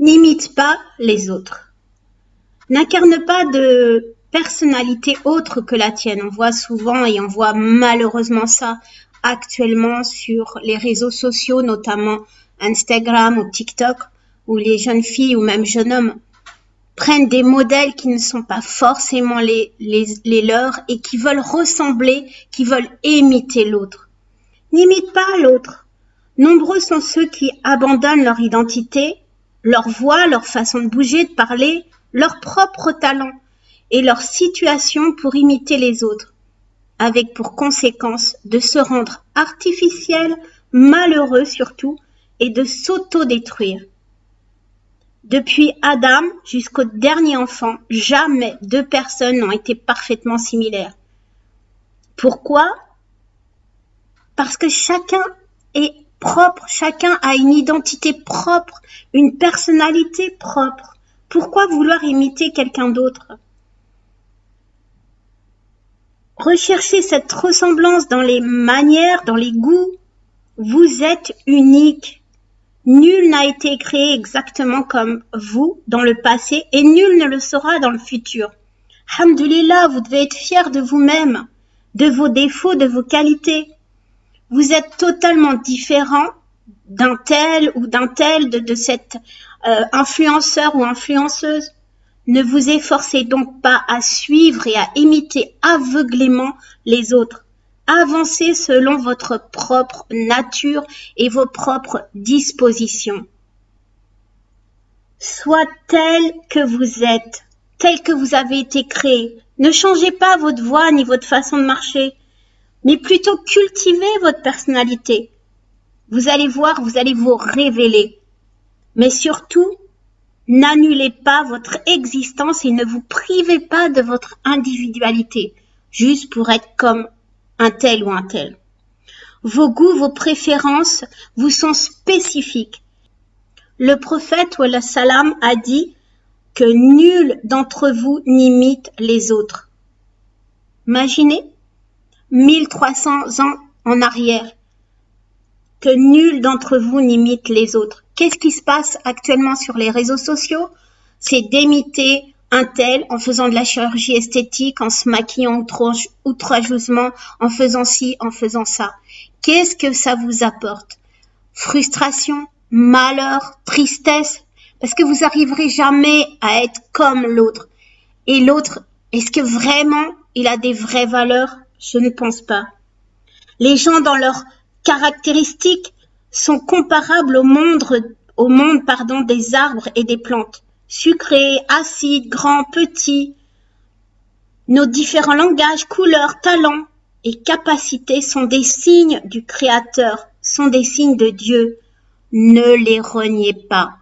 N'imite pas les autres. N'incarne pas de personnalité autre que la tienne. On voit souvent et on voit malheureusement ça actuellement sur les réseaux sociaux, notamment Instagram ou TikTok, où les jeunes filles ou même jeunes hommes prennent des modèles qui ne sont pas forcément les leurs et qui veulent ressembler, qui veulent imiter l'autre. N'imite pas l'autre. Nombreux sont ceux qui abandonnent leur identité, leur voix, leur façon de bouger, de parler, leur propre talent et leur situation pour imiter les autres, avec pour conséquence de se rendre artificiel, malheureux surtout, et de s'auto-détruire. Depuis Adam jusqu'au dernier enfant, jamais deux personnes n'ont été parfaitement similaires. Pourquoi? Parce que chacun est propre, chacun a une identité propre, une personnalité propre. Pourquoi vouloir imiter quelqu'un d'autre? Recherchez cette ressemblance dans les manières, dans les goûts. Vous êtes unique. Nul n'a été créé exactement comme vous dans le passé et nul ne le sera dans le futur. Alhamdulillah, vous devez être fiers de vous-même, de vos défauts, de vos qualités. Vous êtes totalement différent d'un tel ou d'un tel, de cet influenceur ou influenceuse. Ne vous efforcez donc pas à suivre et à imiter aveuglément les autres. Avancez selon votre propre nature et vos propres dispositions. Sois tel que vous êtes, tel que vous avez été créé. Ne changez pas votre voix ni votre façon de marcher, mais plutôt cultivez votre personnalité. Vous allez voir, vous allez vous révéler. Mais surtout, n'annulez pas votre existence et ne vous privez pas de votre individualité, juste pour être comme un tel ou un tel. Vos goûts, vos préférences vous sont spécifiques. Le prophète Wallah Salam a dit que nul d'entre vous n'imite les autres. Imaginez, 1300 ans en arrière, que nul d'entre vous n'imite les autres. Qu'est-ce qui se passe actuellement sur les réseaux sociaux? C'est d'imiter un tel en faisant de la chirurgie esthétique, en se maquillant outrageusement, en faisant ci, en faisant ça. Qu'est-ce que ça vous apporte? Frustration, malheur, tristesse, parce que vous n'arriverez jamais à être comme l'autre. Et l'autre, est-ce que vraiment il a des vraies valeurs? Je ne pense pas. Les gens dans leurs caractéristiques sont comparables au monde des arbres et des plantes. Sucrés, acides, grands, petits. Nos différents langages, couleurs, talents et capacités sont des signes du Créateur, sont des signes de Dieu. Ne les reniez pas.